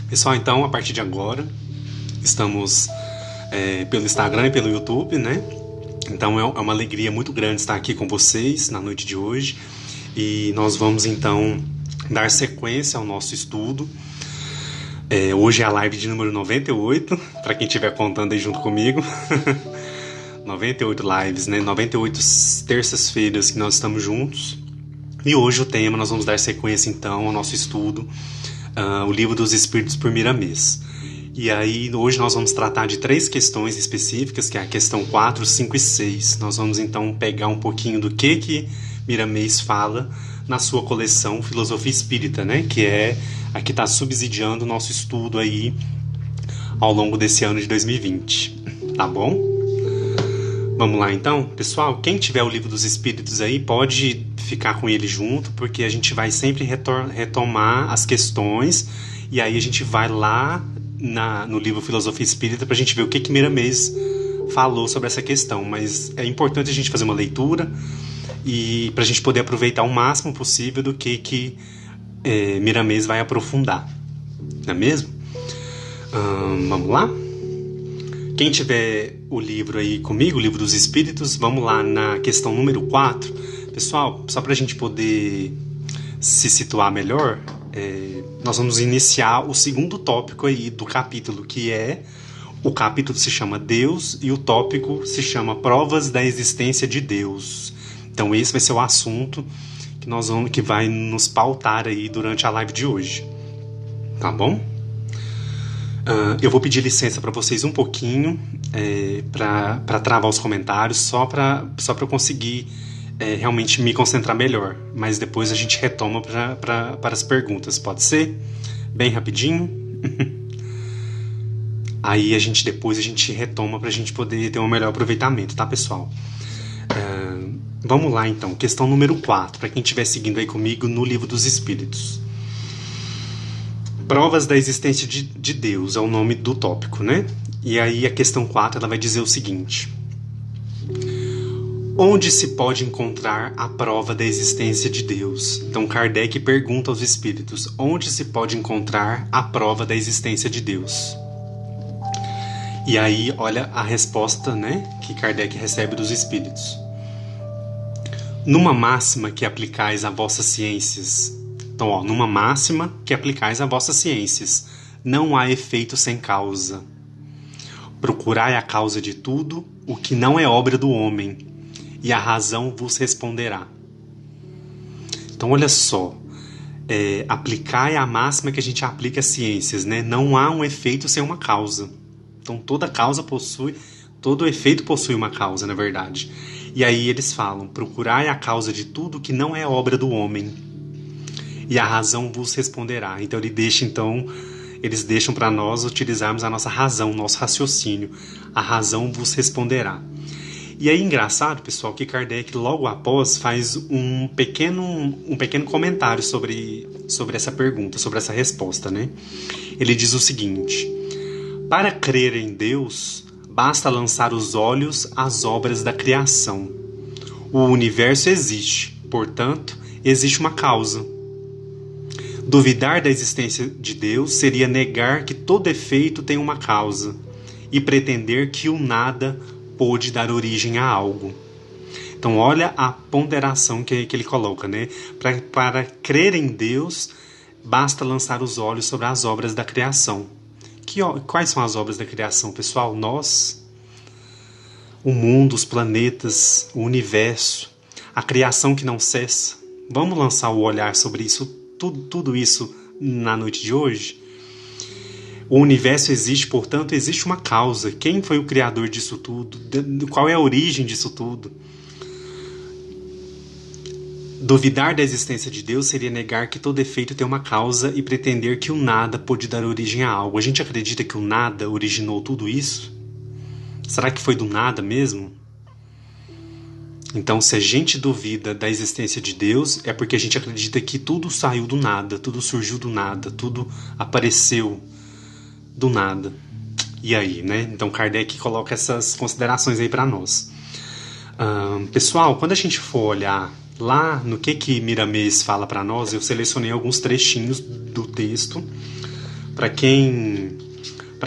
Pessoal, então, a partir de agora, estamos pelo Instagram e pelo YouTube, né? Então, é uma alegria muito grande estar aqui com vocês na noite de hoje. E nós vamos, então, dar sequência ao nosso estudo. Hoje é a live de número 98, para quem estiver contando aí junto comigo. 98 lives, né? 98 terças-feiras que nós estamos juntos. E hoje o tema, nós vamos dar sequência, então, ao nosso estudo, o Livro dos Espíritos por Miramês. E aí, hoje nós vamos tratar de 3 questões específicas, que é a questão 4, 5 e 6. Nós vamos, então, pegar um pouquinho do que Miramês fala na sua coleção Filosofia Espírita, né? Que é a que está subsidiando o nosso estudo aí ao longo desse ano de 2020. Tá bom? Vamos lá, então? Pessoal, quem tiver o Livro dos Espíritos aí, pode ficar com ele junto, porque a gente vai sempre retomar as questões, e aí a gente vai lá no livro Filosofia Espírita para a gente ver o que Miramês falou sobre essa questão. Mas é importante a gente fazer uma leitura e para a gente poder aproveitar o máximo possível do que Miramês vai aprofundar. Não é mesmo? Vamos lá? Quem tiver o livro aí comigo, o Livro dos Espíritos, vamos lá na questão número 4. Pessoal, só para a gente poder se situar melhor, nós vamos iniciar o segundo tópico aí do capítulo, que o capítulo se chama Deus e o tópico se chama Provas da Existência de Deus. Então esse vai ser o assunto que vai nos pautar aí durante a live de hoje. Tá bom? Eu vou pedir licença para vocês um pouquinho para travar os comentários, só para eu conseguir realmente me concentrar melhor. Mas depois a gente retoma para as perguntas, pode ser? Bem rapidinho. Aí depois a gente retoma para a gente poder ter um melhor aproveitamento, tá, pessoal? Vamos lá, então. Questão número 4, para quem estiver seguindo aí comigo no Livro dos Espíritos. Provas da existência de Deus é o nome do tópico, né? E aí a questão 4 ela vai dizer o seguinte: onde se pode encontrar a prova da existência de Deus? Então Kardec pergunta aos espíritos: onde se pode encontrar a prova da existência de Deus? E aí olha a resposta, né, que Kardec recebe dos espíritos: numa máxima que aplicais a vossas ciências. Então, numa máxima que aplicais a vossas ciências, não há efeito sem causa. Procurai a causa de tudo, o que não é obra do homem, e a razão vos responderá. Então, olha só, aplicai a máxima que a gente aplica às ciências, né? Não há um efeito sem uma causa. Então, todo efeito possui uma causa, na verdade. E aí eles falam: procurai a causa de tudo que não é obra do homem, e a razão vos responderá. Então eles deixam para nós utilizarmos a nossa razão, nosso raciocínio. A razão vos responderá. E aí, engraçado, pessoal, que Kardec logo após faz um pequeno comentário sobre essa pergunta, sobre essa resposta, né? Ele diz o seguinte: para crer em Deus, basta lançar os olhos às obras da criação. O universo existe, portanto, existe uma causa. Duvidar da existência de Deus seria negar que todo efeito tem uma causa e pretender que o nada pôde dar origem a algo. Então, olha a ponderação que ele coloca, né? Para crer em Deus, basta lançar os olhos sobre as obras da criação. Quais são as obras da criação, pessoal? Nós, o mundo, os planetas, o universo, a criação que não cessa. Vamos lançar o olhar sobre isso, tudo isso na noite de hoje? O universo existe, portanto, existe uma causa. Quem foi o criador disso tudo? Qual é a origem disso tudo? Duvidar da existência de Deus seria negar que todo efeito tem uma causa e pretender que o nada pôde dar origem a algo. A gente acredita que o nada originou tudo isso? Será que foi do nada mesmo? Então, se a gente duvida da existência de Deus, é porque a gente acredita que tudo saiu do nada, tudo surgiu do nada, tudo apareceu do nada. E aí, né? Então, Kardec coloca essas considerações aí para nós. Pessoal, quando a gente for olhar lá no que Miramês fala para nós, eu selecionei alguns trechinhos do texto Para quem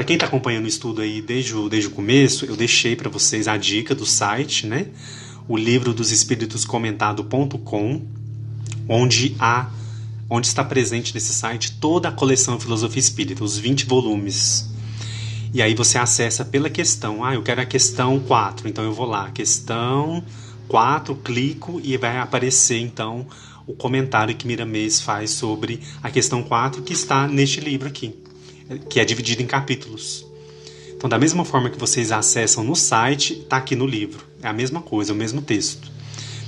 está acompanhando o estudo aí desde o começo, eu deixei para vocês a dica do site, né? O livro dos espíritos comentado.com, onde está presente nesse site toda a coleção Filosofia Espírita, os 20 volumes. E aí você acessa pela questão. Eu quero a questão 4, então eu vou lá, questão 4, clico e vai aparecer então o comentário que Miramês faz sobre a questão 4, que está neste livro aqui, que é dividido em capítulos. Então, da mesma forma que vocês acessam no site, está aqui no livro. É a mesma coisa, o mesmo texto.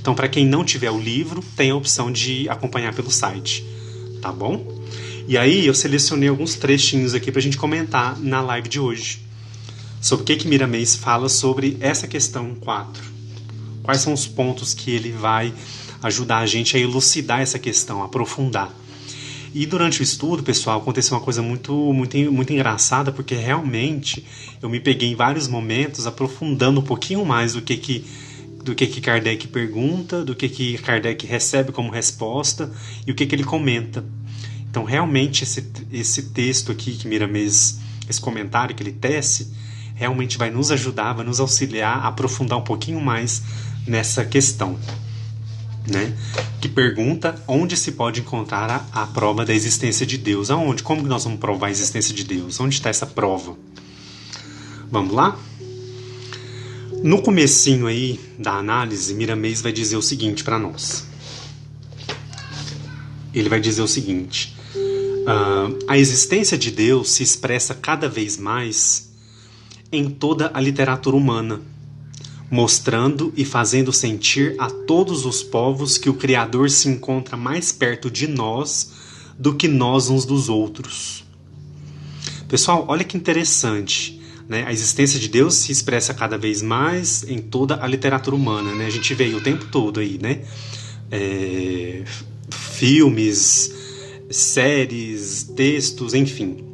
Então, para quem não tiver o livro, tem a opção de acompanhar pelo site. Tá bom? E aí, eu selecionei alguns trechinhos aqui para a gente comentar na live de hoje. Sobre o que Miramês fala sobre essa questão 4. Quais são os pontos que ele vai ajudar a gente a elucidar essa questão, a aprofundar. E durante o estudo, pessoal, aconteceu uma coisa muito engraçada, porque realmente eu me peguei em vários momentos aprofundando um pouquinho mais do que Kardec pergunta, do que Kardec recebe como resposta e o que ele comenta. Então, realmente, esse texto aqui que Miramês, esse comentário que ele tece, realmente vai nos ajudar, vai nos auxiliar a aprofundar um pouquinho mais nessa questão. Né? Que pergunta onde se pode encontrar a prova da existência de Deus. Aonde? Como que nós vamos provar a existência de Deus? Onde está essa prova? Vamos lá? No comecinho aí da análise, Miramês vai dizer o seguinte para nós. Ele vai dizer o seguinte: a existência de Deus se expressa cada vez mais em toda a literatura humana, mostrando e fazendo sentir a todos os povos que o Criador se encontra mais perto de nós do que nós uns dos outros. Pessoal, olha que interessante, né? A existência de Deus se expressa cada vez mais em toda a literatura humana, né? A gente vê aí o tempo todo aí, né? Filmes, séries, textos, enfim.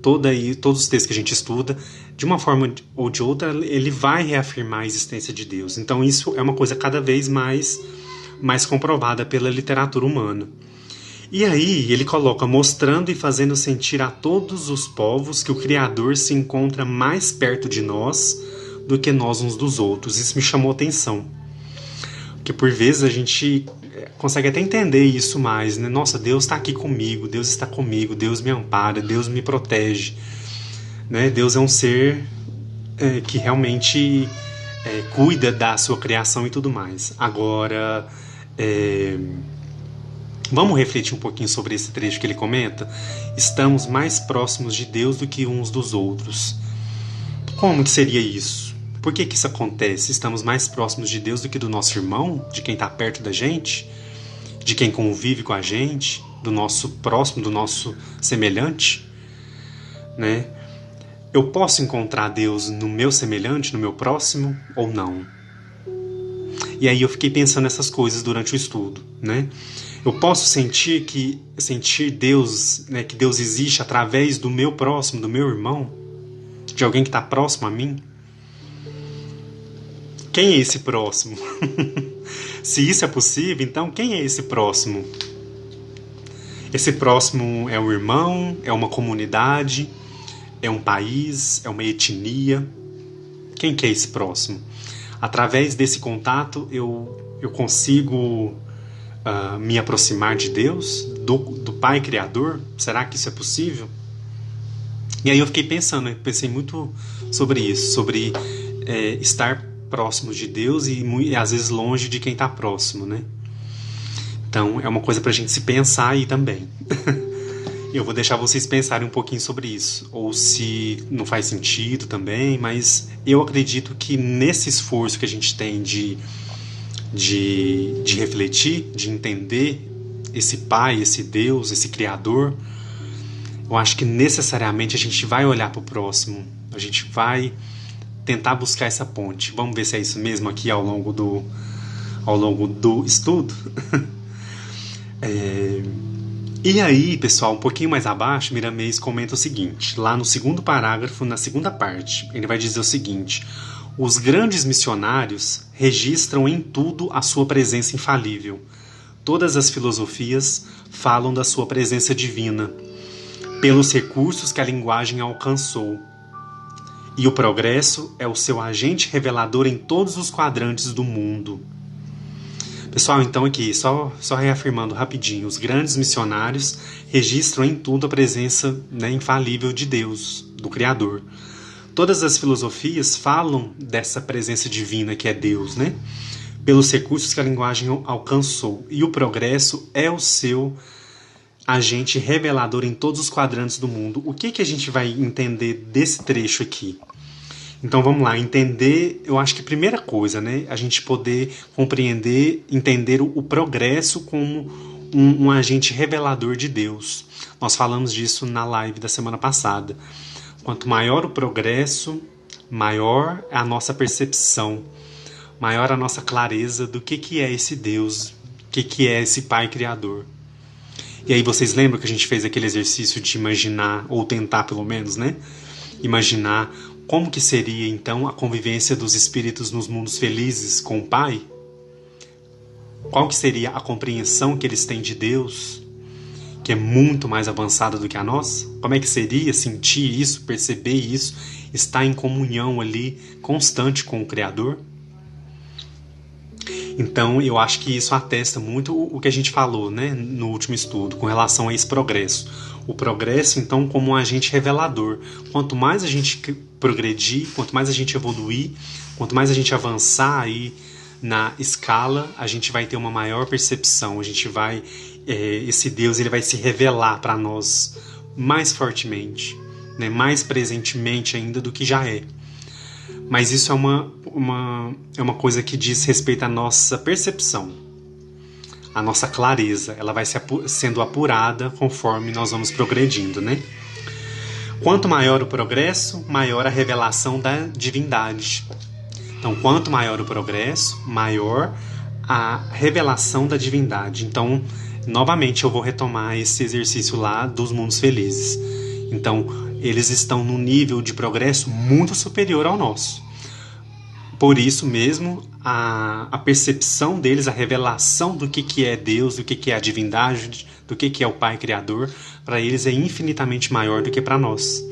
Todos os textos que a gente estuda, de uma forma ou de outra, ele vai reafirmar a existência de Deus. Então isso é uma coisa cada vez mais comprovada pela literatura humana. E aí ele coloca, mostrando e fazendo sentir a todos os povos que o Criador se encontra mais perto de nós do que nós uns dos outros. Isso me chamou atenção. Porque por vezes a gente consegue até entender isso mais, né? Nossa, Deus está aqui comigo, Deus está comigo, Deus me ampara, Deus me protege. Né? Deus é um ser que realmente cuida da sua criação e tudo mais. Agora, vamos refletir um pouquinho sobre esse trecho que ele comenta? Estamos mais próximos de Deus do que uns dos outros. Como que seria isso? Por que isso acontece? Estamos mais próximos de Deus do que do nosso irmão? De quem está perto da gente? De quem convive com a gente? Do nosso próximo, do nosso semelhante? Né? Eu posso encontrar Deus no meu semelhante, no meu próximo, ou não? E aí eu fiquei pensando nessas coisas durante o estudo, né? Eu posso sentir Deus, né, que Deus existe através do meu próximo, do meu irmão, de alguém que está próximo a mim? Quem é esse próximo? Se isso é possível, então quem é esse próximo? Esse próximo é um irmão? É uma comunidade? É um país? É uma etnia? Quem que é esse próximo? Através desse contato eu consigo me aproximar de Deus, do Pai Criador? Será que isso é possível? E aí eu fiquei pensando, eu pensei muito sobre isso, sobre estar próximo de Deus e às vezes longe de quem está próximo, né? Então é uma coisa para a gente se pensar aí também. Eu vou deixar vocês pensarem um pouquinho sobre isso, ou se não faz sentido também, mas eu acredito que nesse esforço que a gente tem de refletir, de entender esse Pai, esse Deus, esse Criador, eu acho que necessariamente a gente vai olhar para o próximo, a gente vai tentar buscar essa ponte. Vamos ver se é isso mesmo aqui ao longo do estudo. E aí, pessoal, um pouquinho mais abaixo, Miramês comenta o seguinte, lá no segundo parágrafo, na segunda parte, ele vai dizer o seguinte: os grandes missionários registram em tudo a sua presença infalível. Todas as filosofias falam da sua presença divina. pelos recursos que a linguagem alcançou. E o progresso é o seu agente revelador em todos os quadrantes do mundo. Pessoal, então aqui, só reafirmando rapidinho, os grandes missionários registram em tudo a presença, né, infalível de Deus, do Criador. Todas as filosofias falam dessa presença divina que é Deus, né? Pelos recursos que a linguagem alcançou. E o progresso é o seu agente revelador em todos os quadrantes do mundo. O que a gente vai entender desse trecho aqui? Então vamos lá, entender, eu acho que a primeira coisa, né? A gente poder compreender, entender o progresso como um agente revelador de Deus. Nós falamos disso na live da semana passada. Quanto maior o progresso, maior é a nossa percepção, maior a nossa clareza do que é esse Deus, o que é esse Pai Criador. E aí vocês lembram que a gente fez aquele exercício de imaginar, ou tentar pelo menos, né? Imaginar como que seria então a convivência dos espíritos nos mundos felizes com o Pai? Qual que seria a compreensão que eles têm de Deus, que é muito mais avançada do que a nossa? Como é que seria sentir isso, perceber isso, estar em comunhão ali, constante com o Criador? Então, eu acho que isso atesta muito o que a gente falou, né, no último estudo, com relação a esse progresso. O progresso, então, como um agente revelador. Quanto mais a gente progredir, quanto mais a gente evoluir, quanto mais a gente avançar aí na escala, a gente vai ter uma maior percepção, a gente vai... esse Deus ele vai se revelar para nós mais fortemente, né, mais presentemente ainda do que já é. Mas isso é uma coisa que diz respeito à nossa percepção, à nossa clareza. Ela vai sendo apurada conforme nós vamos progredindo, né? Quanto maior o progresso, maior a revelação da divindade. Então, quanto maior o progresso, maior a revelação da divindade. Então, novamente eu vou retomar esse exercício lá dos mundos felizes. Então, eles estão num nível de progresso muito superior ao nosso. Por isso mesmo, a percepção deles, a revelação do que é Deus, do que é a divindade, do que é o Pai Criador, para eles é infinitamente maior do que para nós.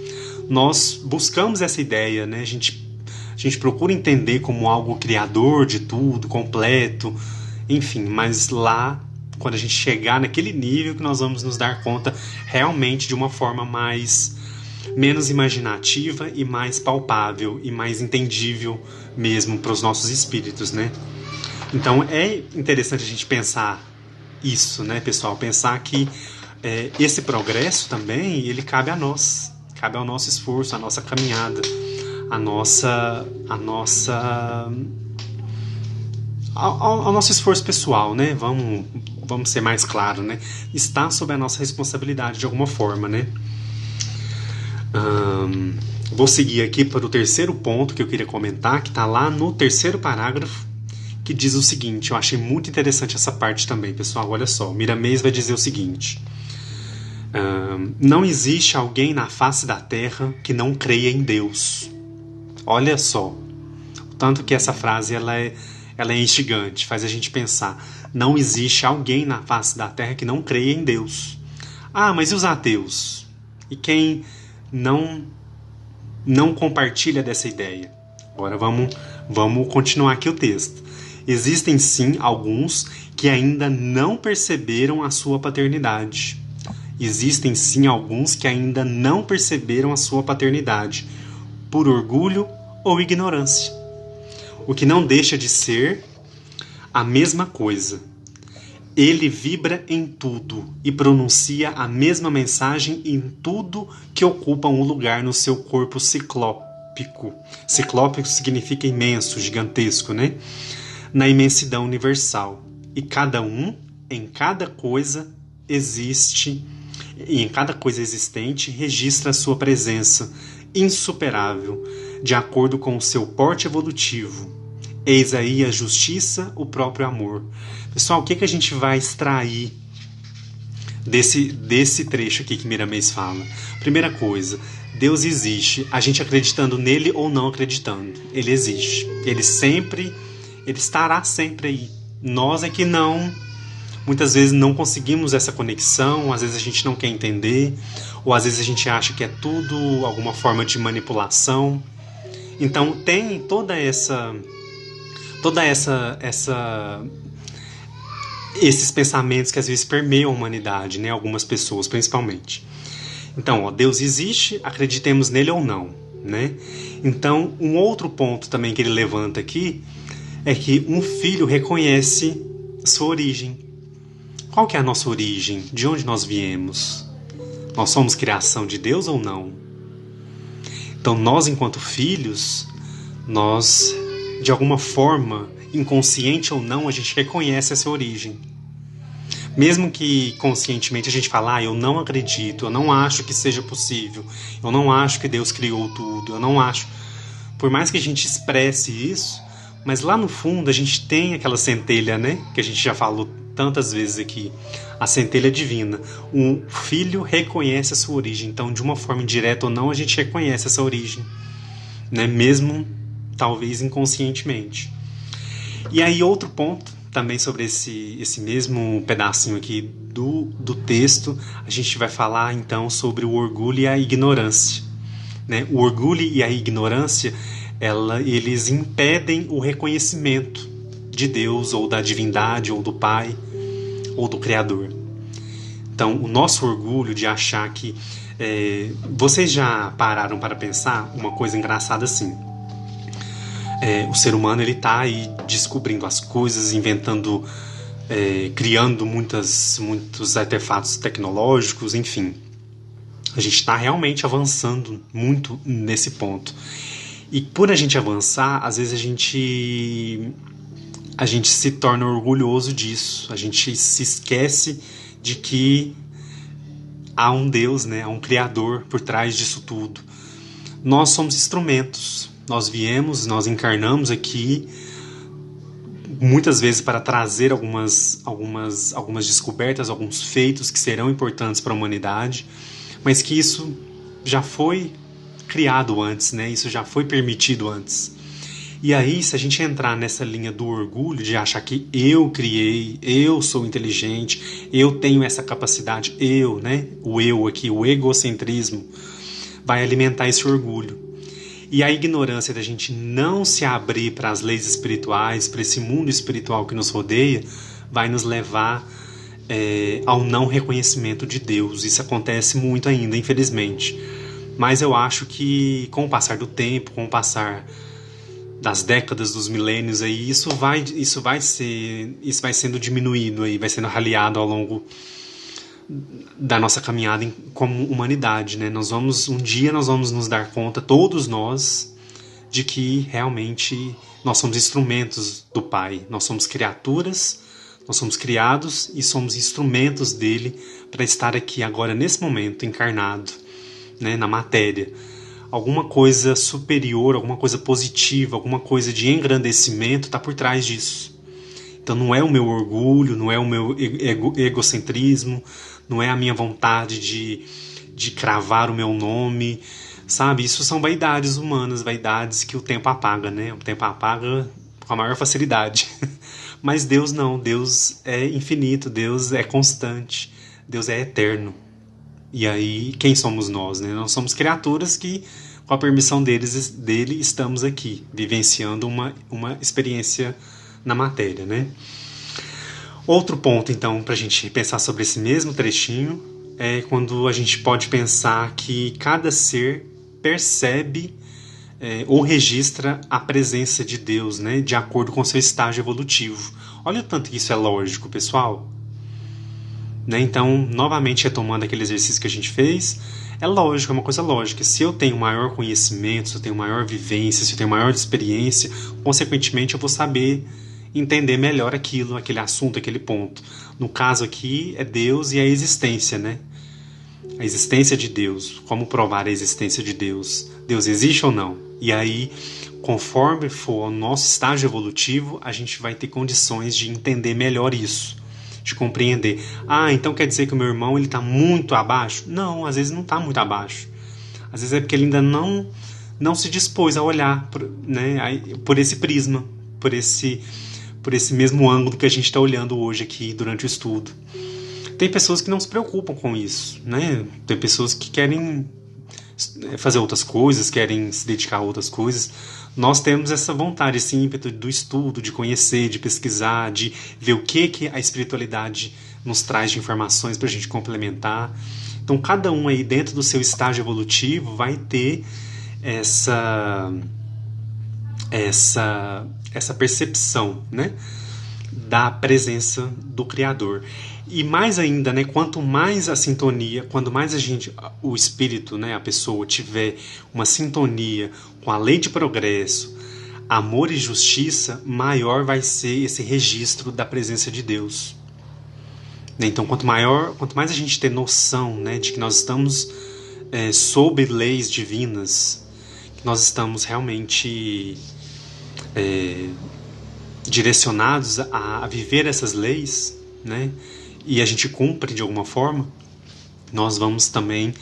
Nós buscamos essa ideia, né? A gente procura entender como algo criador de tudo, completo, enfim, mas lá, quando a gente chegar naquele nível, que nós vamos nos dar conta realmente de uma forma menos imaginativa e mais palpável e mais entendível mesmo para os nossos espíritos, né? Então é interessante a gente pensar isso, né, pessoal? Pensar que esse progresso também, ele cabe a nós, cabe ao nosso esforço, à nossa caminhada, ao nosso esforço pessoal, né? Vamos ser mais claros, né? Está sob a nossa responsabilidade de alguma forma, né? Vou seguir aqui para o terceiro ponto que eu queria comentar, que está lá no terceiro parágrafo, que diz o seguinte. Eu achei muito interessante essa parte também, pessoal. Olha só, Miramês vai dizer o seguinte: não existe alguém na face da terra que não creia em Deus. Olha só, tanto que essa frase ela é instigante, faz a gente pensar. Não existe alguém na face da terra que não creia em Deus. Ah, mas e os ateus? E quem não compartilha dessa ideia? Agora vamos continuar aqui o texto. Existem sim alguns que ainda não perceberam a sua paternidade. Existem sim alguns que ainda não perceberam a sua paternidade, por orgulho ou ignorância. O que não deixa de ser a mesma coisa. Ele vibra em tudo e pronuncia a mesma mensagem em tudo que ocupa um lugar no seu corpo ciclópico. Ciclópico significa imenso, gigantesco, né? Na imensidão universal. E cada um, em cada coisa existe, e em cada coisa existente, registra a sua presença insuperável, de acordo com o seu porte evolutivo. Eis aí a justiça, o próprio amor. Pessoal, o que a gente vai extrair desse trecho aqui que Miramês fala? Primeira coisa, Deus existe, a gente acreditando nele ou não acreditando. Ele existe. Ele estará sempre aí. Nós é que não muitas vezes não conseguimos essa conexão, às vezes a gente não quer entender, ou às vezes a gente acha que é tudo alguma forma de manipulação. Então tem esses pensamentos que às vezes permeiam a humanidade, né? Algumas pessoas principalmente. Então, Deus existe, acreditemos nele ou não, né? Então, um outro ponto também que ele levanta aqui é que um filho reconhece sua origem. Qual que é a nossa origem? De onde nós viemos? Nós somos criação de Deus ou não? Então, nós, enquanto filhos, nós, de alguma forma, inconsciente ou não, a gente reconhece essa origem. Mesmo que conscientemente a gente fale, eu não acredito, eu não acho que seja possível, eu não acho que Deus criou tudo, eu não acho. Por mais que a gente expresse isso, mas lá no fundo a gente tem aquela centelha, né? Que a gente já falou tantas vezes aqui, a centelha divina. O filho reconhece a sua origem, então de uma forma indireta ou não, a gente reconhece essa origem, né? Mesmo talvez inconscientemente. E aí outro ponto também sobre esse mesmo pedacinho aqui do texto, a gente vai falar então sobre o orgulho e a ignorância, né? O orgulho e a ignorância, eles impedem o reconhecimento de Deus, ou da divindade, ou do Pai, ou do Criador. Então, o nosso orgulho de achar que... vocês já pararam para pensar uma coisa engraçada assim? O ser humano está aí descobrindo as coisas, inventando, criando muitos artefatos tecnológicos, enfim. A gente está realmente avançando muito nesse ponto. E por a gente avançar, às vezes a gente se torna orgulhoso disso. A gente se esquece de que há um Deus, né? Há um Criador por trás disso tudo. Nós somos instrumentos. Nós encarnamos aqui muitas vezes para trazer algumas descobertas, alguns feitos que serão importantes para a humanidade, mas que isso já foi criado antes, né? Isso já foi permitido antes. E aí, se a gente entrar nessa linha do orgulho, de achar que eu criei, eu sou inteligente, eu tenho essa capacidade, né? O eu aqui, o egocentrismo, vai alimentar esse orgulho. E a ignorância da gente não se abrir para as leis espirituais, para esse mundo espiritual que nos rodeia, vai nos levar ao não reconhecimento de Deus. Isso acontece muito ainda, infelizmente. Mas eu acho que com o passar do tempo, com o passar das décadas, dos milênios, aí, isso vai sendo diminuído, aí, vai sendo raliado ao longo da nossa caminhada como humanidade, né? Um dia nós vamos nos dar conta, todos nós, de que realmente nós somos instrumentos do Pai. Nós somos criaturas, nós somos criados e somos instrumentos dele para estar aqui agora, nesse momento, encarnado, né, na matéria. Alguma coisa superior, alguma coisa positiva, alguma coisa de engrandecimento está por trás disso. Então não é o meu orgulho, não é o meu egocentrismo, não é a minha vontade de cravar o meu nome, sabe? Isso são vaidades humanas, vaidades que o tempo apaga, né? O tempo apaga com a maior facilidade. Mas Deus não, Deus é infinito, Deus é constante, Deus é eterno. E aí, quem somos nós, né? Nós somos criaturas que, com a permissão dele, estamos aqui, vivenciando uma experiência na matéria, né? Outro ponto, então, para a gente pensar sobre esse mesmo trechinho, é quando a gente pode pensar que cada ser percebe ou registra a presença de Deus, né, de acordo com seu estágio evolutivo. Olha o tanto que isso é lógico, pessoal. Né? Então, novamente retomando aquele exercício que a gente fez, é lógico, é uma coisa lógica. Se eu tenho maior conhecimento, se eu tenho maior vivência, se eu tenho maior experiência, consequentemente eu vou saber entender melhor aquele assunto, aquele ponto. No caso aqui é Deus e a existência, né? A existência de Deus. Como provar a existência de Deus? Deus existe ou não? E aí, conforme for o nosso estágio evolutivo, a gente vai ter condições de entender melhor isso, de compreender. Então quer dizer que o meu irmão está muito abaixo? Não, às vezes não está muito abaixo. Às vezes é porque ele ainda não se dispôs a olhar, né, por esse prisma, por esse mesmo ângulo que a gente está olhando hoje aqui durante o estudo. Tem pessoas que não se preocupam com isso, né? Tem pessoas que querem fazer outras coisas, querem se dedicar a outras coisas. Nós temos essa vontade, esse ímpeto do estudo, de conhecer, de pesquisar, de ver o que a espiritualidade nos traz de informações para a gente complementar. Então, cada um aí dentro do seu estágio evolutivo vai ter essa percepção, né, da presença do Criador. E mais ainda, né, quanto mais a sintonia, quanto mais o espírito, né, a pessoa tiver uma sintonia com a lei de progresso, amor e justiça, maior vai ser esse registro da presença de Deus. Então, quanto mais a gente ter noção, né, de que nós estamos sob leis divinas, que nós estamos realmente direcionados a viver essas leis, né, e a gente cumpre de alguma forma, nós vamos também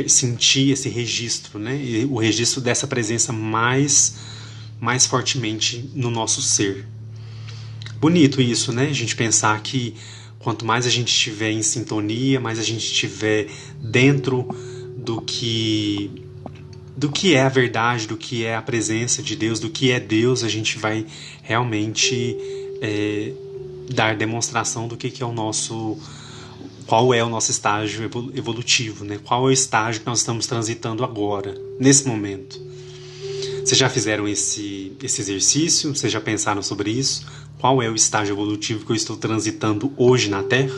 sentir esse registro, né, e o registro dessa presença mais fortemente no nosso ser. Bonito isso, né, a gente pensar que quanto mais a gente estiver em sintonia, mais a gente estiver dentro do que é a verdade, do que é a presença de Deus, do que é Deus, a gente vai realmente dar demonstração do que é qual é o nosso estágio evolutivo, né? Qual é o estágio que nós estamos transitando agora, nesse momento. Vocês já fizeram esse exercício? Vocês já pensaram sobre isso? Qual é o estágio evolutivo que eu estou transitando hoje na Terra?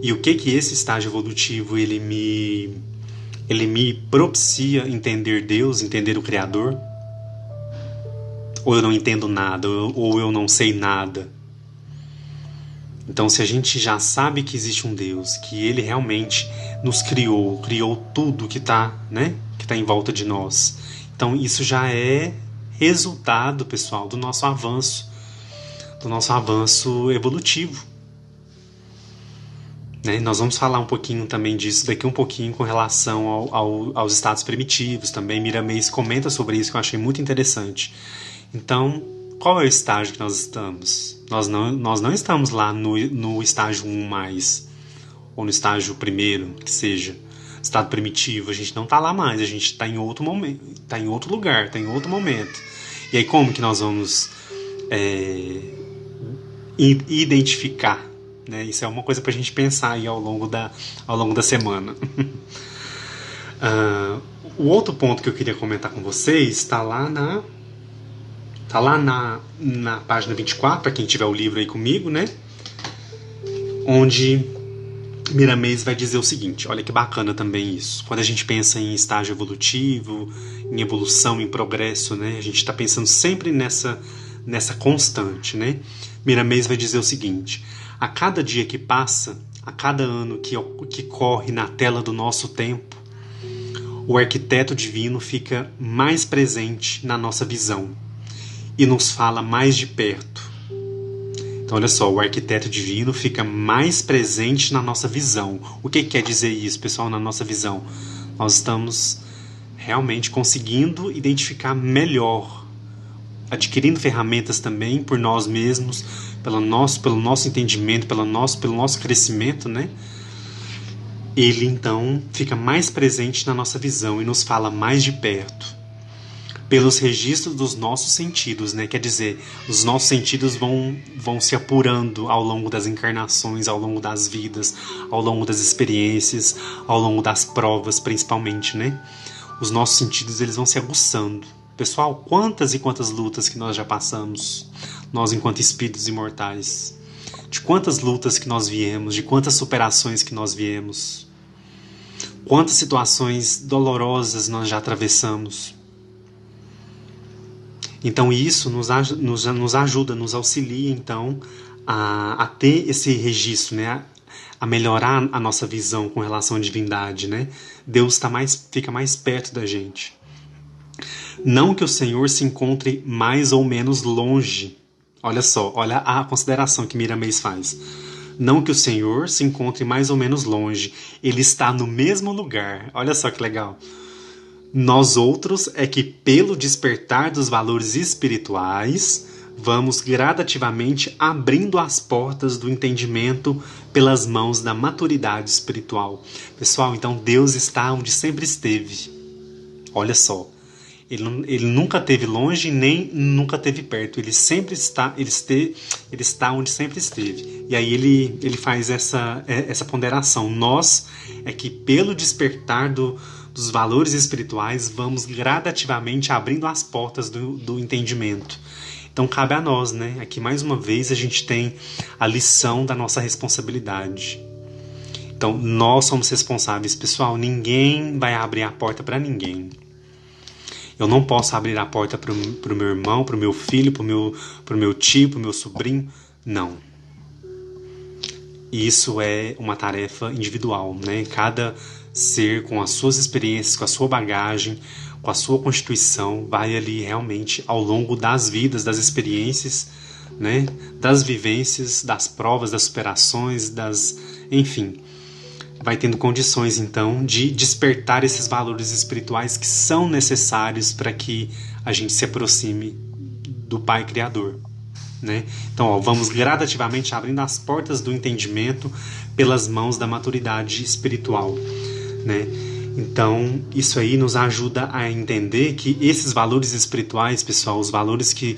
E o que esse estágio evolutivo ele me propicia entender Deus, entender o Criador? Ou eu não entendo nada, ou eu não sei nada? Então, se a gente já sabe que existe um Deus, que Ele realmente nos criou tudo que está, né, em volta de nós, então isso já é resultado, pessoal, do nosso avanço evolutivo. Né? Nós vamos falar um pouquinho também disso daqui um pouquinho com relação aos estados primitivos também. Miramês comenta sobre isso que eu achei muito interessante. Então, qual é o estágio que nós estamos? Nós não estamos lá no estágio 1 mais, ou no estágio primeiro, que seja estado primitivo. A gente não está lá mais, a gente está em outro momento, está em outro lugar, está em outro momento. E aí como que nós vamos identificar? Né? Isso é uma coisa para a gente pensar aí ao longo da semana. O outro ponto que eu queria comentar com vocês está lá na página 24, para quem tiver o livro aí comigo, né? Onde Miramês vai dizer o seguinte, olha que bacana também isso. Quando a gente pensa em estágio evolutivo, em evolução, em progresso, né? A gente está pensando sempre nessa constante, né? Miramês vai dizer o seguinte: a cada dia que passa, a cada ano que corre na tela do nosso tempo, o arquiteto divino fica mais presente na nossa visão e nos fala mais de perto. Então, olha só, o arquiteto divino fica mais presente na nossa visão. O que quer dizer isso, pessoal, na nossa visão? Nós estamos realmente conseguindo identificar melhor, adquirindo ferramentas também por nós mesmos, pelo nosso entendimento, pelo nosso crescimento, né? Ele, então, fica mais presente na nossa visão e nos fala mais de perto. Pelos registros dos nossos sentidos, né? Quer dizer, os nossos sentidos vão se apurando ao longo das encarnações, ao longo das vidas, ao longo das experiências, ao longo das provas, principalmente, né? Os nossos sentidos, eles vão se aguçando. Pessoal, quantas e quantas lutas que nós já passamos, nós enquanto espíritos imortais, de quantas lutas que nós viemos, de quantas superações que nós viemos, quantas situações dolorosas nós já atravessamos. Então isso nos ajuda, nos auxilia então a ter esse registro, né? A melhorar a nossa visão com relação à divindade, né? Deus fica mais perto da gente. Não que o Senhor se encontre mais ou menos longe. Olha só, olha a consideração que Miramês faz. Não que o Senhor se encontre mais ou menos longe. Ele está no mesmo lugar. Olha só que legal. Nós outros é que, pelo despertar dos valores espirituais, vamos gradativamente abrindo as portas do entendimento pelas mãos da maturidade espiritual. Pessoal, então Deus está onde sempre esteve. Olha só, ele nunca esteve longe nem nunca esteve perto. Ele sempre está, ele está onde sempre esteve. E aí ele faz essa ponderação. Nós é que pelo despertar dos valores espirituais vamos gradativamente abrindo as portas do entendimento. Então cabe a nós, né? Aqui mais uma vez a gente tem a lição da nossa responsabilidade. Então nós somos responsáveis, pessoal. Ninguém vai abrir a porta para ninguém. Eu não posso abrir a porta para o meu irmão, para o meu filho, para o meu tio, para o meu sobrinho. Não. Isso é uma tarefa individual, né? Cada ser com as suas experiências, com a sua bagagem, com a sua constituição, vai ali realmente ao longo das vidas, das experiências, né? Das vivências, das provas, das superações, enfim, vai tendo condições então de despertar esses valores espirituais que são necessários para que a gente se aproxime do Pai Criador, né? Então, vamos gradativamente abrindo as portas do entendimento pelas mãos da maturidade espiritual, né? Então, isso aí nos ajuda a entender que esses valores espirituais, pessoal, os valores que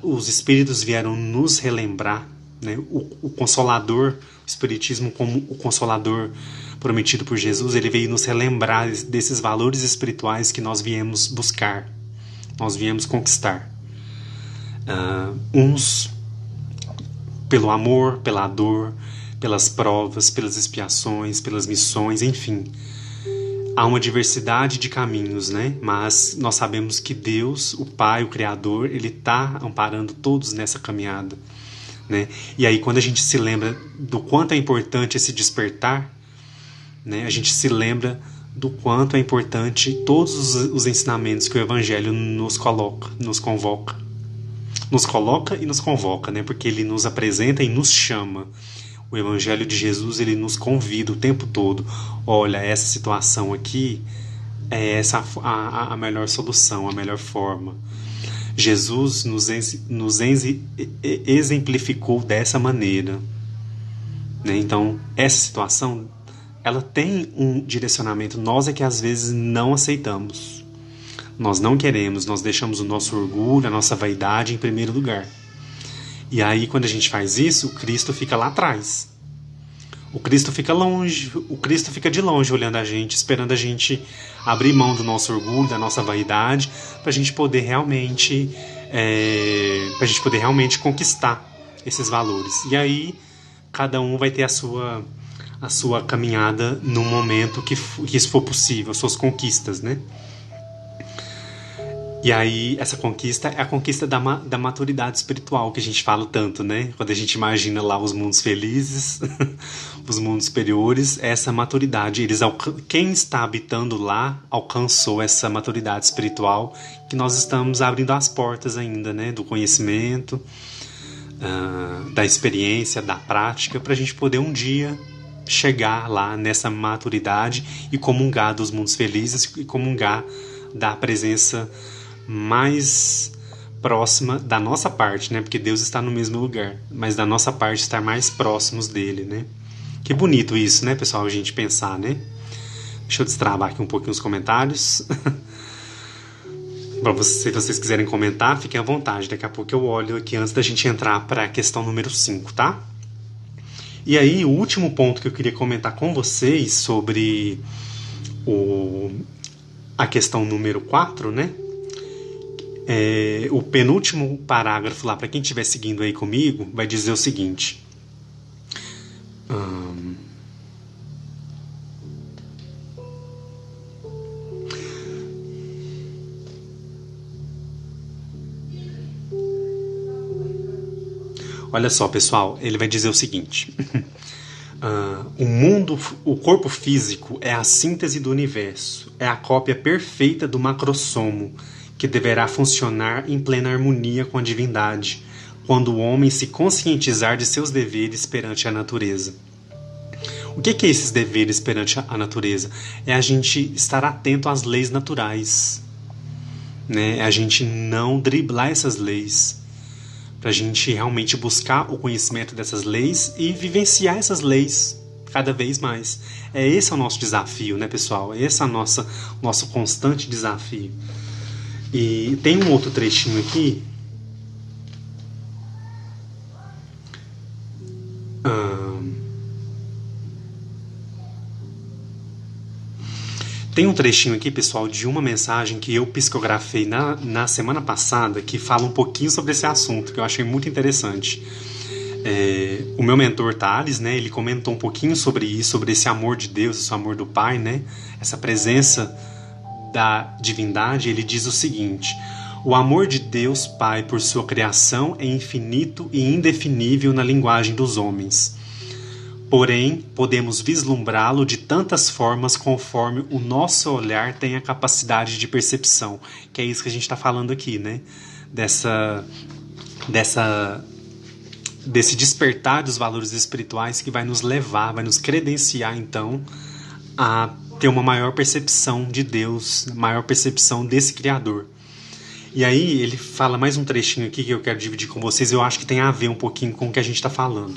os Espíritos vieram nos relembrar, né? O Consolador, o Espiritismo como o Consolador prometido por Jesus, ele veio nos relembrar desses valores espirituais que nós viemos buscar, nós viemos conquistar. Uns pelo amor, pela dor, pelas provas, pelas expiações, pelas missões, enfim. Há uma diversidade de caminhos, né? Mas nós sabemos que Deus, o Pai, o Criador, ele está amparando todos nessa caminhada, né? E aí quando a gente se lembra do quanto é importante esse despertar, né? A gente se lembra do quanto é importante todos os ensinamentos que o Evangelho nos coloca, nos convoca. Nos coloca e nos convoca, né? Porque ele nos apresenta e nos chama. O Evangelho de Jesus, ele nos convida o tempo todo. Olha, essa situação aqui é essa a melhor solução, a melhor forma. Jesus nos exemplificou dessa maneira, né? Então, essa situação, ela tem um direcionamento. Nós é que às vezes não aceitamos. Nós não queremos, nós deixamos o nosso orgulho, a nossa vaidade em primeiro lugar. E aí, quando a gente faz isso, o Cristo fica lá atrás. O Cristo fica longe, o Cristo fica de longe olhando a gente, esperando a gente abrir mão do nosso orgulho, da nossa vaidade, para a gente poder realmente conquistar esses valores. E aí, cada um vai ter a sua caminhada no momento que isso for possível, as suas conquistas, né? E aí, essa conquista é a conquista da maturidade espiritual, que a gente fala tanto, né? Quando a gente imagina lá os mundos felizes, os mundos superiores, essa maturidade, quem está habitando lá alcançou essa maturidade espiritual que nós estamos abrindo as portas ainda, né? Do conhecimento, da experiência, da prática, para a gente poder um dia chegar lá nessa maturidade e comungar dos mundos felizes e comungar da presença mais próxima da nossa parte, né? Porque Deus está no mesmo lugar, mas da nossa parte estar mais próximos dele, né? Que bonito isso, né, pessoal, a gente pensar, né? Deixa eu destravar aqui um pouquinho os comentários. Se vocês quiserem comentar, fiquem à vontade. Daqui a pouco eu olho aqui antes da gente entrar para a questão número 5, tá? E aí, o último ponto que eu queria comentar com vocês sobre a questão número 4, né? O penúltimo parágrafo lá, para quem estiver seguindo aí comigo, vai dizer o seguinte. Olha só, pessoal, ele vai dizer o seguinte. O corpo físico é a síntese do universo, é a cópia perfeita do macrossomo, que deverá funcionar em plena harmonia com a divindade, quando o homem se conscientizar de seus deveres perante a natureza. O que é esses deveres perante a natureza? É a gente estar atento às leis naturais, né? É a gente não driblar essas leis. para a gente realmente buscar o conhecimento dessas leis e vivenciar essas leis cada vez mais. Esse é o nosso desafio, né, pessoal? Esse é o nosso constante desafio. E tem um outro trechinho aqui. Tem um trechinho aqui, pessoal, de uma mensagem que eu psicografei na semana passada, que fala um pouquinho sobre esse assunto, que eu achei muito interessante. O meu mentor Thales, né, ele comentou um pouquinho sobre isso, sobre esse amor de Deus, esse amor do Pai, né, essa presença da divindade. Ele diz o seguinte: o amor de Deus Pai por sua criação é infinito e indefinível na linguagem dos homens. Porém, podemos vislumbrá-lo de tantas formas conforme o nosso olhar tem a capacidade de percepção. Que é isso que a gente está falando aqui, né? Desse despertar dos valores espirituais que vai nos levar, vai nos credenciar, então, a ter uma maior percepção de Deus, maior percepção desse Criador. E aí ele fala mais um trechinho aqui que eu quero dividir com vocês, eu acho que tem a ver um pouquinho com o que a gente está falando.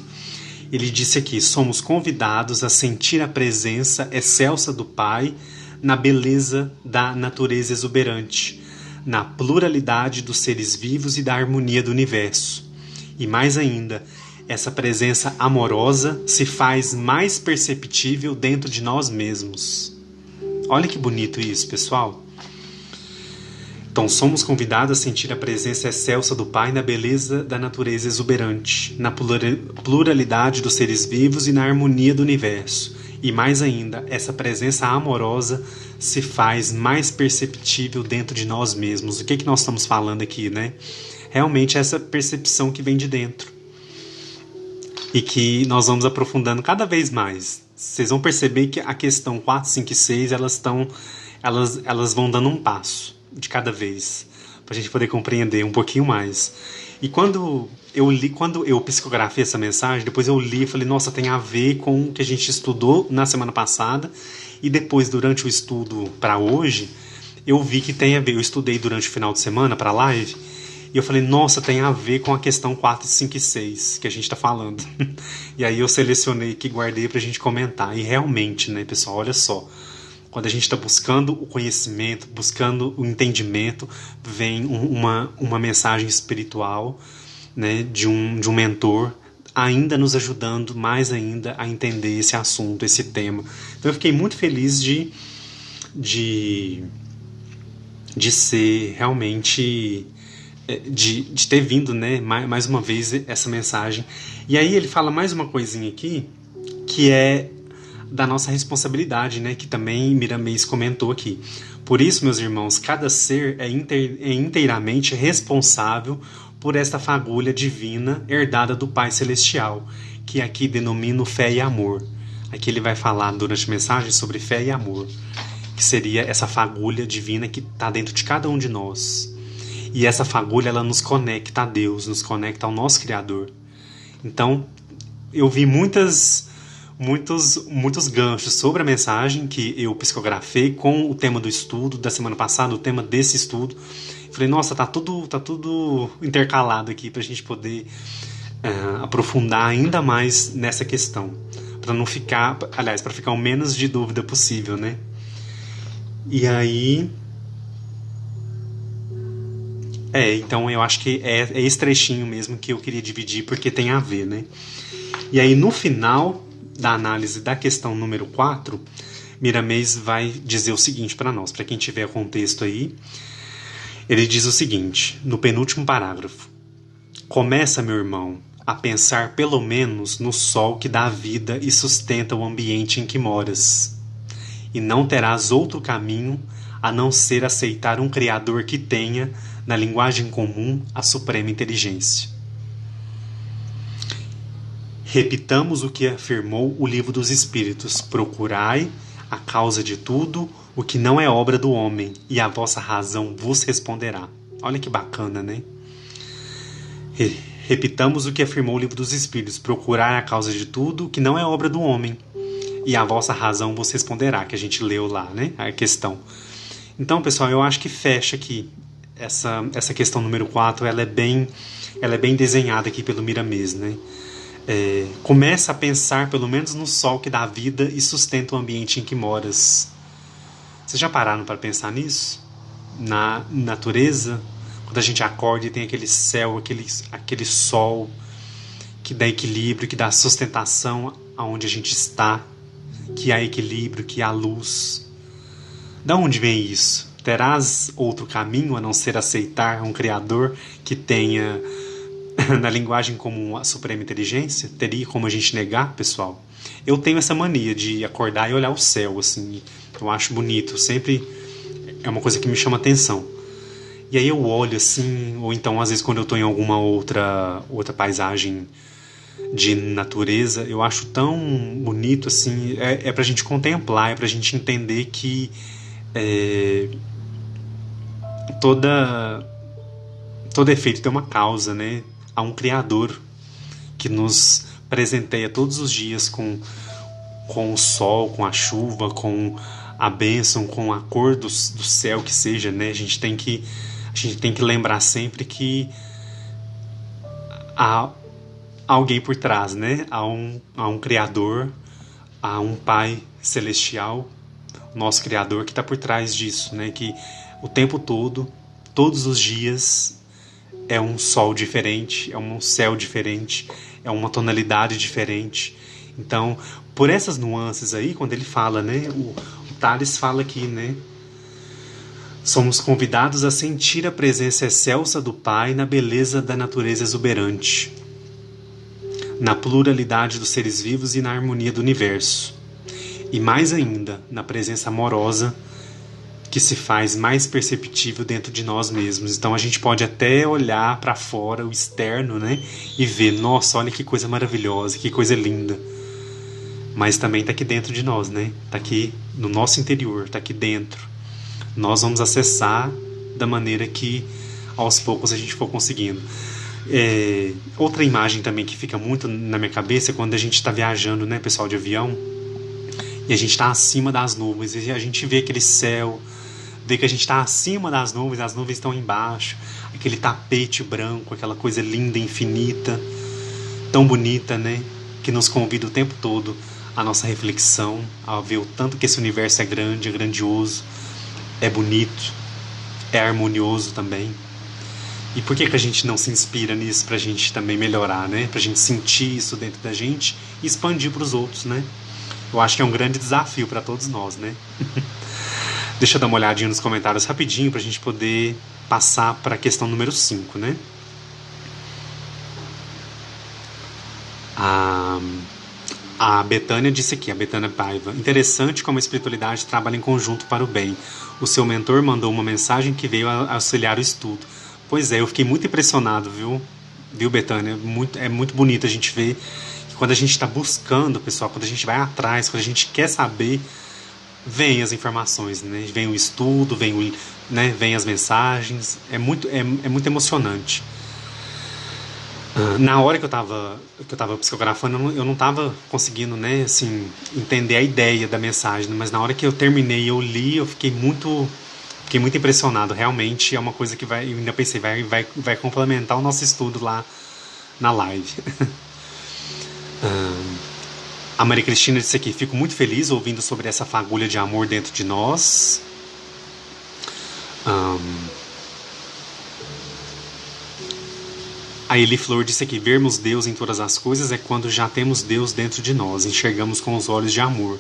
Ele disse aqui: somos convidados a sentir a presença excelsa do Pai na beleza da natureza exuberante, na pluralidade dos seres vivos e da harmonia do universo. E mais ainda, essa presença amorosa se faz mais perceptível dentro de nós mesmos. Olha que bonito isso, pessoal. Então, somos convidados a sentir a presença excelsa do Pai na beleza da natureza exuberante, na pluralidade dos seres vivos e na harmonia do universo. E mais ainda, essa presença amorosa se faz mais perceptível dentro de nós mesmos. O que nós estamos falando aqui, né? Realmente essa percepção que vem de dentro. E que nós vamos aprofundando cada vez mais. Vocês vão perceber que a questão 4, 5 e 6, elas vão dando um passo de cada vez, para a gente poder compreender um pouquinho mais. E quando eu psicografei essa mensagem, depois eu li e falei, nossa, tem a ver com o que a gente estudou na semana passada, e depois, durante o estudo para hoje, eu vi que tem a ver. Eu estudei durante o final de semana para a live, e eu falei, nossa, tem a ver com a questão 4, 5 e 6 que a gente está falando. E aí eu selecionei aqui, guardei para a gente comentar. E realmente, né, pessoal, olha só, quando a gente está buscando o conhecimento, buscando o entendimento, vem uma mensagem espiritual, né, de um mentor, ainda nos ajudando mais ainda a entender esse assunto, esse tema. Então eu fiquei muito feliz de ser realmente, de ter vindo, né, mais uma vez essa mensagem. E aí ele fala mais uma coisinha aqui, que é da nossa responsabilidade, né, que também Miramês comentou aqui. Por isso, meus irmãos, cada ser é inteiramente responsável por esta fagulha divina herdada do Pai Celestial, que aqui denomino fé e amor. Aqui ele vai falar durante a mensagem sobre fé e amor, que seria essa fagulha divina que está dentro de cada um de nós. E essa fagulha, ela nos conecta a Deus, nos conecta ao nosso Criador. Então, eu vi muitos ganchos sobre a mensagem que eu psicografei com o tema do estudo da semana passada, o tema desse estudo. Falei, nossa, tá tudo intercalado aqui para a gente poder aprofundar ainda mais nessa questão, para não ficar, aliás, para ficar o menos de dúvida possível, né? E aí, então eu acho que é esse trechinho mesmo que eu queria dividir, porque tem a ver, né? E aí, no final da análise da questão número 4, Miramês vai dizer o seguinte para nós, para quem tiver contexto aí. Ele diz o seguinte, no penúltimo parágrafo: começa, meu irmão, a pensar pelo menos no sol que dá vida e sustenta o ambiente em que moras, e não terás outro caminho a não ser aceitar um Criador que tenha, na linguagem comum, a suprema inteligência. Repitamos o que afirmou o Livro dos Espíritos: procurai a causa de tudo o que não é obra do homem, e a vossa razão vos responderá. Olha que bacana, né? Repitamos o que afirmou o Livro dos Espíritos: procurai a causa de tudo o que não é obra do homem, e a vossa razão vos responderá, que a gente leu lá, né? A questão. Então, pessoal, eu acho que fecha aqui essa questão número 4, ela é bem desenhada aqui pelo Miramês, né? Começa a pensar pelo menos no sol que dá vida e sustenta o ambiente em que moras. Vocês já pararam para pensar nisso? Na natureza, quando a gente acorda e tem aquele céu, aquele sol que dá equilíbrio, que dá sustentação aonde a gente está, que há equilíbrio, que há luz. Da onde vem isso? Terás outro caminho a não ser aceitar um Criador que tenha, na linguagem comum, a suprema inteligência? Teria como a gente negar, pessoal? Eu tenho essa mania de acordar e olhar o céu, assim. Eu acho bonito, sempre é uma coisa que me chama atenção. E aí eu olho assim, ou então às vezes quando eu estou em alguma outra paisagem de natureza, eu acho tão bonito assim, pra gente contemplar, é pra gente entender que todo efeito tem uma causa, né? Há um Criador que nos presenteia todos os dias com o sol, com a chuva, com a bênção, com a cor do céu que seja, né? A gente tem que lembrar sempre que há alguém por trás, né? Há um Criador, há um Pai Celestial, nosso Criador, que está por trás disso, né? Que o tempo todo, todos os dias, é um sol diferente, é um céu diferente, é uma tonalidade diferente. Então, por essas nuances aí, quando ele fala, né? O Tales fala aqui, né? Somos convidados a sentir a presença excelsa do Pai na beleza da natureza exuberante, na pluralidade dos seres vivos e na harmonia do universo. E mais ainda, na presença amorosa que se faz mais perceptível dentro de nós mesmos. Então a gente pode até olhar para fora, o externo, né? E ver, nossa, olha que coisa maravilhosa, que coisa linda. Mas também está aqui dentro de nós, né? Está aqui no nosso interior, está aqui dentro. Nós vamos acessar da maneira que aos poucos a gente for conseguindo. Outra imagem também que fica muito na minha cabeça é quando a gente está viajando, né, pessoal, de avião, e a gente está acima das nuvens, e a gente vê aquele céu, vê que a gente está acima das nuvens, as nuvens estão embaixo, aquele tapete branco, aquela coisa linda, infinita, tão bonita, né, que nos convida o tempo todo à nossa reflexão, a ver o tanto que esse universo é grande, é grandioso, é bonito, é harmonioso também. E por que a gente não se inspira nisso pra gente também melhorar, né? Pra gente sentir isso dentro da gente e expandir pros outros, né? Eu acho que é um grande desafio pra todos nós, né? Deixa eu dar uma olhadinha nos comentários rapidinho pra gente poder passar pra questão número 5, né? A Betânia disse aqui, a Betânia Paiva: interessante como a espiritualidade trabalha em conjunto para o bem. O seu mentor mandou uma mensagem que veio a auxiliar o estudo. Pois é, eu fiquei muito impressionado, viu, Betânia? É muito bonito a gente ver que quando a gente está buscando, pessoal, quando a gente vai atrás, quando a gente quer saber, vem as informações, né? Vem o estudo, vem as mensagens. É muito emocionante. Na hora que eu tava psicografando, eu não tava conseguindo, né, assim, entender a ideia da mensagem, mas na hora que eu terminei, eu li, eu fiquei muito impressionado. Realmente é uma coisa que eu ainda pensei, vai complementar o nosso estudo lá na live. A Maria Cristina disse aqui: fico muito feliz ouvindo sobre essa fagulha de amor dentro de nós. A Eli Flor disse aqui: vermos Deus em todas as coisas é quando já temos Deus dentro de nós, enxergamos com os olhos de amor.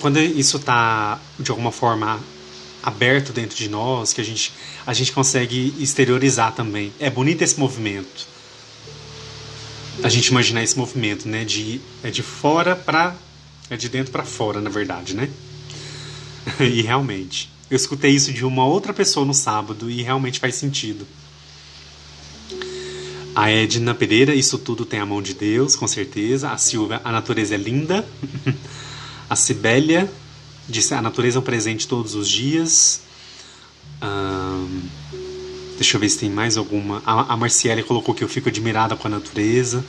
Quando isso está de alguma forma aberto dentro de nós, que a gente consegue exteriorizar também. É bonito esse movimento. A gente imaginar esse movimento, né? É de dentro para fora, na verdade, né? E realmente, eu escutei isso de uma outra pessoa no sábado e realmente faz sentido. A Edna Pereira: isso tudo tem a mão de Deus, com certeza. A Silvia: a natureza é linda. A Cibélia disse: a natureza é um presente todos os dias. Deixa eu ver se tem mais alguma. A Marciele colocou que eu fico admirada com a natureza.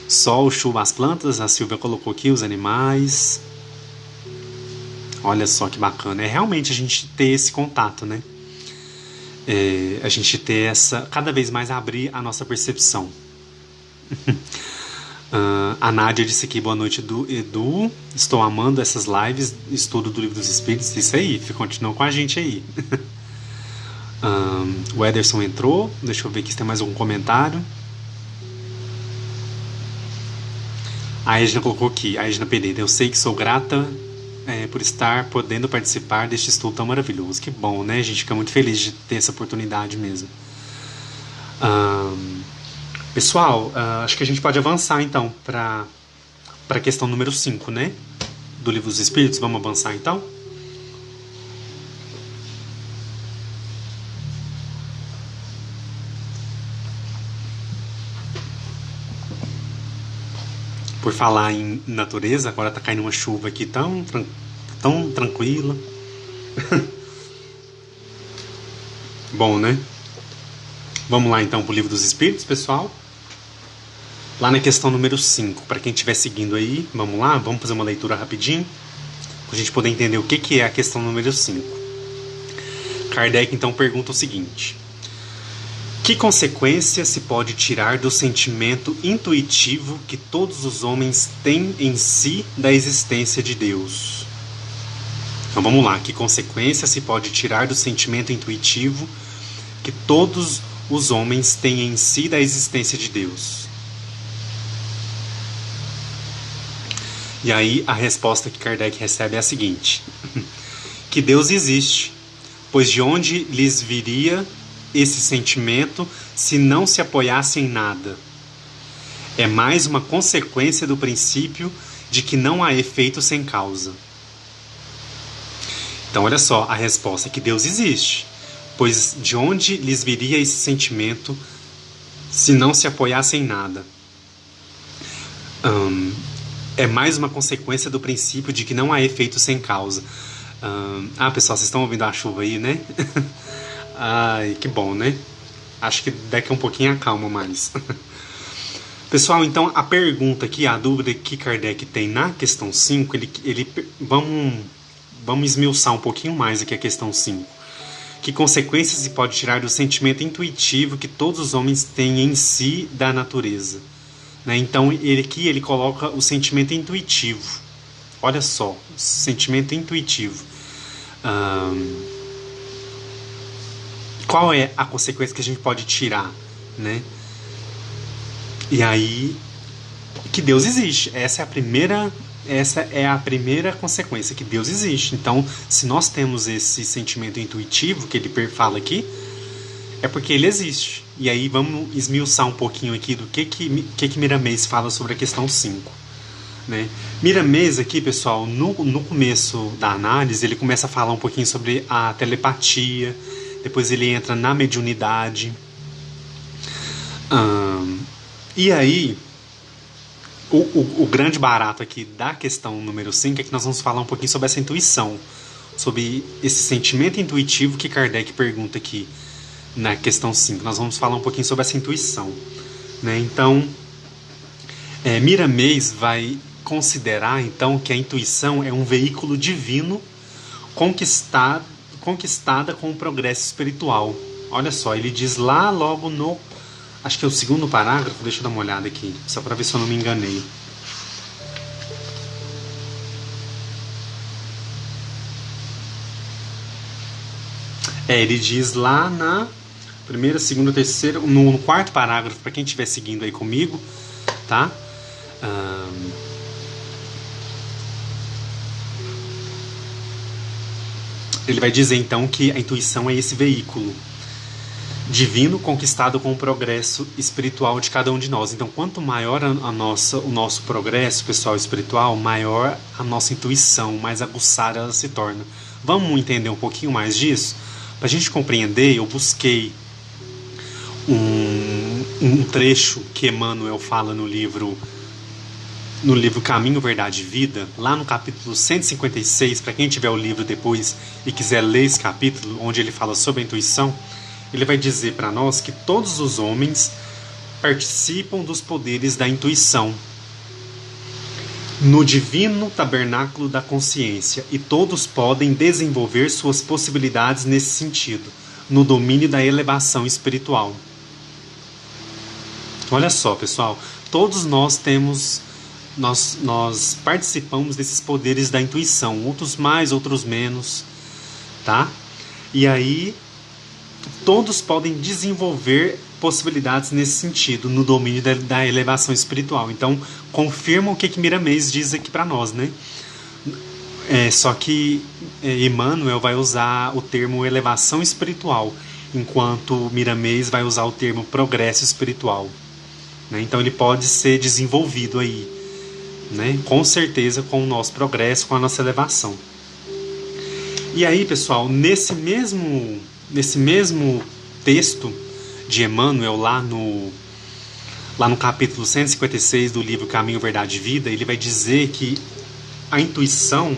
Sol, chuva, as plantas. A Silvia colocou aqui os animais. Olha só que bacana. É realmente a gente ter esse contato, né? a gente ter cada vez mais abrir a nossa percepção. A Nádia disse aqui, boa noite, Edu, estou amando essas lives, estudo do Livro dos Espíritos, isso aí, continua com a gente aí. O Ederson entrou, deixa eu ver aqui se tem mais algum comentário. A Edna colocou aqui, a Edna Pereira, eu sei que sou grata por estar podendo participar deste estudo tão maravilhoso. Que bom, né? A gente fica muito feliz de ter essa oportunidade mesmo. Pessoal, acho que a gente pode avançar então para a questão número 5, né? Do Livro dos Espíritos. Vamos avançar então? Por falar em natureza, agora tá caindo uma chuva aqui tão tranquila. Bom, né? Vamos lá então pro Livro dos Espíritos, pessoal. Lá na questão número 5, para quem estiver seguindo aí, vamos lá, vamos fazer uma leitura rapidinho, para a gente poder entender o que é a questão número 5. Kardec então pergunta o seguinte: que consequência se pode tirar do sentimento intuitivo que todos os homens têm em si da existência de Deus? Então vamos lá, que consequência se pode tirar do sentimento intuitivo que todos os homens têm em si da existência de Deus? E aí a resposta que Kardec recebe é a seguinte: que Deus existe, pois de onde lhes viria esse sentimento se não se apoiasse em nada? É mais uma consequência do princípio de que não há efeito sem causa. Então olha só, a resposta é que Deus existe, pois de onde lhes viria esse sentimento se não se apoiasse em nada? É mais uma consequência do princípio de que não há efeito sem causa. Pessoal, vocês estão ouvindo a chuva aí, né? Ai, que bom, né? Acho que daqui a um pouquinho acalma mais. Pessoal, então a pergunta aqui, a dúvida que Kardec tem na questão 5, vamos esmiuçar um pouquinho mais aqui a questão 5. Que consequências se pode tirar do sentimento intuitivo que todos os homens têm em si da natureza? Né? Então ele coloca o sentimento intuitivo. Olha só, o sentimento intuitivo. Qual é a consequência que a gente pode tirar, né? E aí, que Deus existe. Essa é a primeira consequência, que Deus existe. Então, se nós temos esse sentimento intuitivo que ele fala aqui, é porque ele existe. E aí vamos esmiuçar um pouquinho aqui do que Miramês fala sobre a questão 5. Né? Miramês aqui, pessoal, no começo da análise, ele começa a falar um pouquinho sobre a telepatia. Depois ele entra na mediunidade. E aí, o grande barato aqui da questão número 5 é que nós vamos falar um pouquinho sobre essa intuição, sobre esse sentimento intuitivo que Kardec pergunta aqui na questão 5. Nós vamos falar um pouquinho sobre essa intuição. Né? Então, Miramês vai considerar então que a intuição é um veículo divino conquistada com o progresso espiritual. Olha só, ele diz lá logo no... Acho que é o segundo parágrafo, deixa eu dar uma olhada aqui, só para ver se eu não me enganei. Ele diz lá na primeira, segunda, terceira, no quarto parágrafo, para quem estiver seguindo aí comigo, tá? Ele vai dizer então que a intuição é esse veículo divino conquistado com o progresso espiritual de cada um de nós. Então, quanto maior o nosso progresso pessoal espiritual, maior a nossa intuição, mais aguçada ela se torna. Vamos entender um pouquinho mais disso? Para a gente compreender, eu busquei um trecho que Emmanuel fala no livro Caminho, Verdade e Vida, lá no capítulo 156, para quem tiver o livro depois e quiser ler esse capítulo, onde ele fala sobre a intuição, ele vai dizer para nós que todos os homens participam dos poderes da intuição no divino tabernáculo da consciência, e todos podem desenvolver suas possibilidades nesse sentido. no domínio da elevação espiritual. Olha só, pessoal, todos nós temos, nós participamos desses poderes da intuição, outros mais, outros menos, tá? E aí, todos podem desenvolver possibilidades nesse sentido, no domínio da elevação espiritual. Então, confirma o que Miramês diz aqui para nós, né? Só que Emmanuel vai usar o termo elevação espiritual, enquanto Miramês vai usar o termo progresso espiritual, né? Então ele pode ser desenvolvido aí, né? Com certeza com o nosso progresso, com a nossa elevação. E aí, pessoal, nesse mesmo texto de Emmanuel, lá no capítulo 156 do livro Caminho, Verdade e Vida, ele vai dizer que a intuição,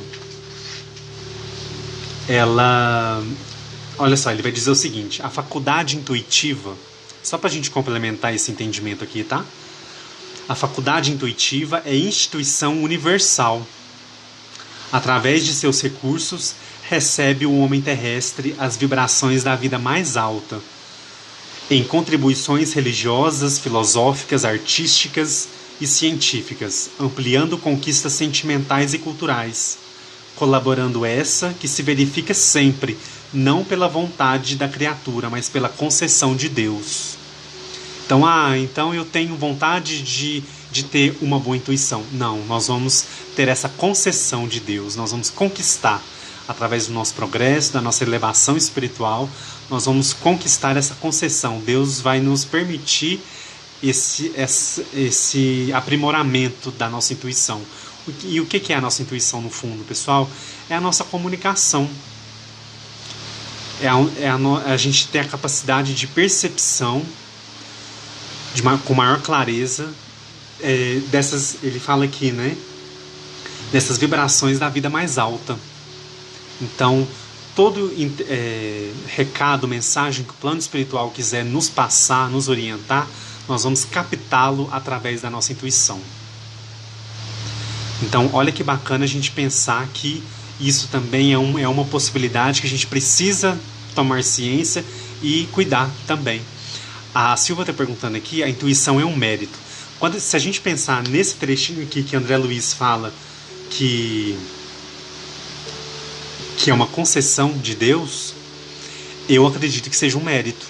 olha só, ele vai dizer o seguinte: a faculdade intuitiva, só para a gente complementar esse entendimento aqui, tá? A faculdade intuitiva é instituição universal. Através de seus recursos, recebe o homem terrestre as vibrações da vida mais alta, em contribuições religiosas, filosóficas, artísticas e científicas, ampliando conquistas sentimentais e culturais, colaborando essa que se verifica sempre, não pela vontade da criatura, mas pela concessão de Deus. Então eu tenho vontade de ter uma boa intuição. Não, nós vamos ter essa concessão de Deus, nós vamos conquistar, através do nosso progresso, da nossa elevação espiritual, nós vamos conquistar essa concessão. Deus vai nos permitir esse aprimoramento da nossa intuição. E o que é a nossa intuição, no fundo, pessoal? É a nossa comunicação. A gente tem a capacidade de percepção com maior clareza ele fala aqui, né? Dessas vibrações da vida mais alta. Então, todo recado, mensagem que o plano espiritual quiser nos passar, nos orientar, nós vamos captá-lo através da nossa intuição. Então, olha que bacana a gente pensar que isso também é uma possibilidade que a gente precisa tomar ciência e cuidar também. A Silva está perguntando aqui, a intuição é um mérito. Se a gente pensar nesse trechinho aqui que André Luiz fala que é uma concessão de Deus, eu acredito que seja um mérito.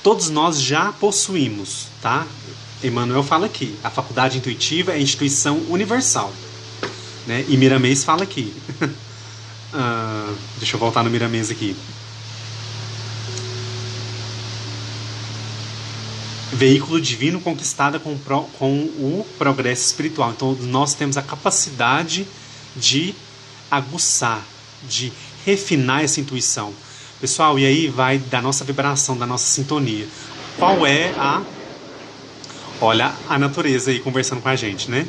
Todos nós já possuímos, tá? Emmanuel fala aqui, a faculdade intuitiva é instituição universal, né? E Miramês fala aqui. Deixa eu voltar no Miramês aqui. Veículo divino conquistada com o progresso espiritual. Então nós temos a capacidade de aguçar, de refinar essa intuição. Pessoal, e aí vai da nossa vibração, da nossa sintonia. Qual é Olha a natureza aí conversando com a gente, né?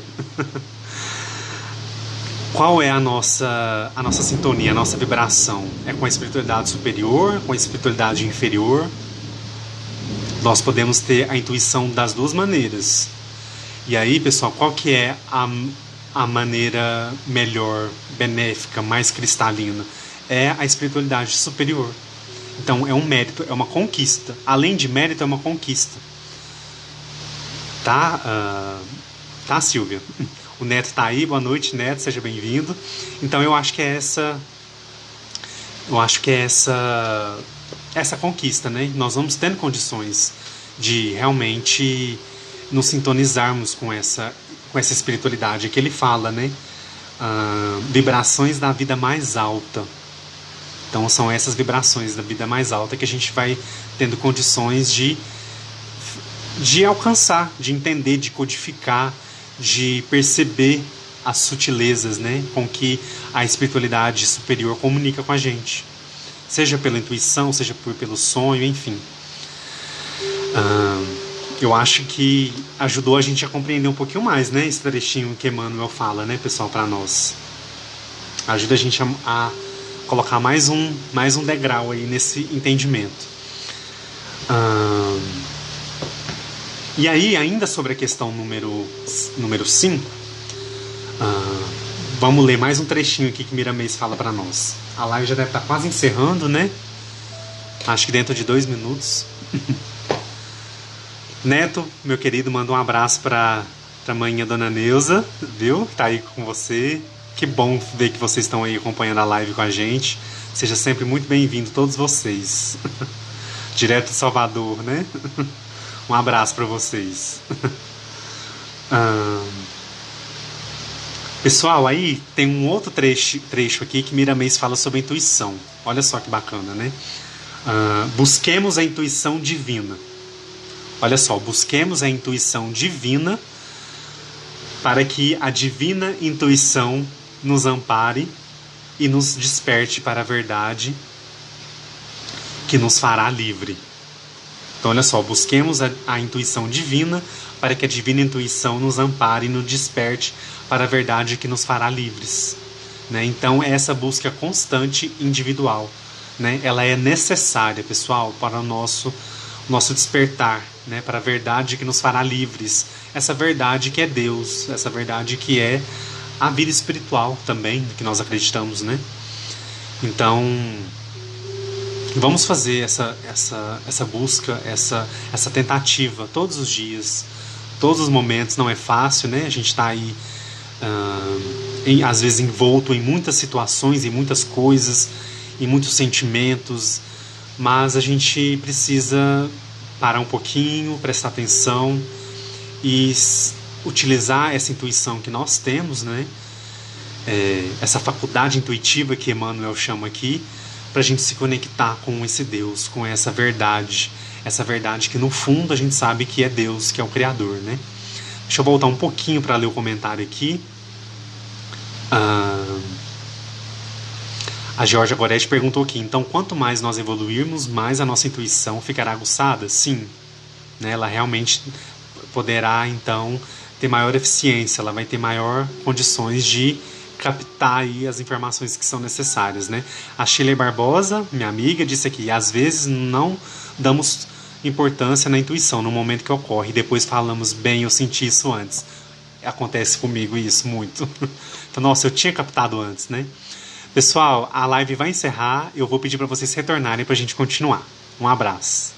Qual é a nossa sintonia, a nossa vibração? É com a espiritualidade superior, com a espiritualidade inferior? Nós podemos ter a intuição das duas maneiras. E aí, pessoal, qual que é a maneira melhor, benéfica, mais cristalina? É a espiritualidade superior. Então, é um mérito, é uma conquista. Além de mérito, é uma conquista. Tá, Silvia? O Neto tá aí, boa noite, Neto, seja bem-vindo. Então, eu acho que é essa conquista, né? Nós vamos tendo condições de realmente nos sintonizarmos com essa espiritualidade que ele fala, né? Vibrações da vida mais alta. Então são essas vibrações da vida mais alta que a gente vai tendo condições de alcançar, de entender, de codificar, de perceber as sutilezas, né? Com que a espiritualidade superior comunica com a gente. Seja pela intuição, seja pelo sonho, enfim. Eu acho que ajudou a gente a compreender um pouquinho mais, né? Esse trechinho que Emmanuel fala, né, pessoal, para nós. Ajuda a gente a colocar mais um degrau aí nesse entendimento. E aí, ainda sobre a questão número 5, vamos ler mais um trechinho aqui que Miramês fala para nós. A live já deve estar quase encerrando, né? Acho que dentro de 2 minutos. Neto, meu querido, manda um abraço pra manhã Dona Neuza, viu? Tá aí com você. Que bom ver que vocês estão aí acompanhando a live com a gente. Seja sempre muito bem-vindo, todos vocês. Direto de Salvador, né? Um abraço pra vocês. Pessoal, aí tem um outro trecho aqui que Miramês fala sobre a intuição. Olha só que bacana, né? Busquemos a intuição divina. Olha só, busquemos a intuição divina para que a divina intuição nos ampare e nos desperte para a verdade que nos fará livre. Então, olha só, busquemos a intuição divina para que a divina intuição nos ampare e nos desperte para a verdade que nos fará livres. Né? Então, essa busca constante individual, né? Ela é necessária, pessoal, para o nosso despertar, né? Para a verdade que nos fará livres. Essa verdade que é Deus, essa verdade que é a vida espiritual também, que nós acreditamos, né? Então, vamos fazer essa busca, essa tentativa todos os dias, todos os momentos. Não é fácil, né? A gente está aí, às vezes, envolto em muitas situações, em muitas coisas, em muitos sentimentos, mas a gente precisa parar um pouquinho, prestar atenção e utilizar essa intuição que nós temos, né? Essa faculdade intuitiva que Emmanuel chama aqui, para a gente se conectar com esse Deus, com essa verdade que no fundo a gente sabe que é Deus, que é o Criador, né? Deixa eu voltar um pouquinho para ler o comentário aqui. A Georgia Goretti perguntou aqui: então, quanto mais nós evoluirmos, mais a nossa intuição ficará aguçada? Sim, né? Ela realmente poderá, então, ter maior eficiência, ela vai ter maior condições de captar aí as informações que são necessárias, né? A Shirley Barbosa, minha amiga, disse aqui: às vezes não damos importância na intuição no momento que ocorre, e depois falamos: bem, eu senti isso antes. Acontece comigo isso muito. Então, nossa, eu tinha captado antes, né? Pessoal, a live vai encerrar. Eu vou pedir para vocês retornarem para a gente continuar. Um abraço.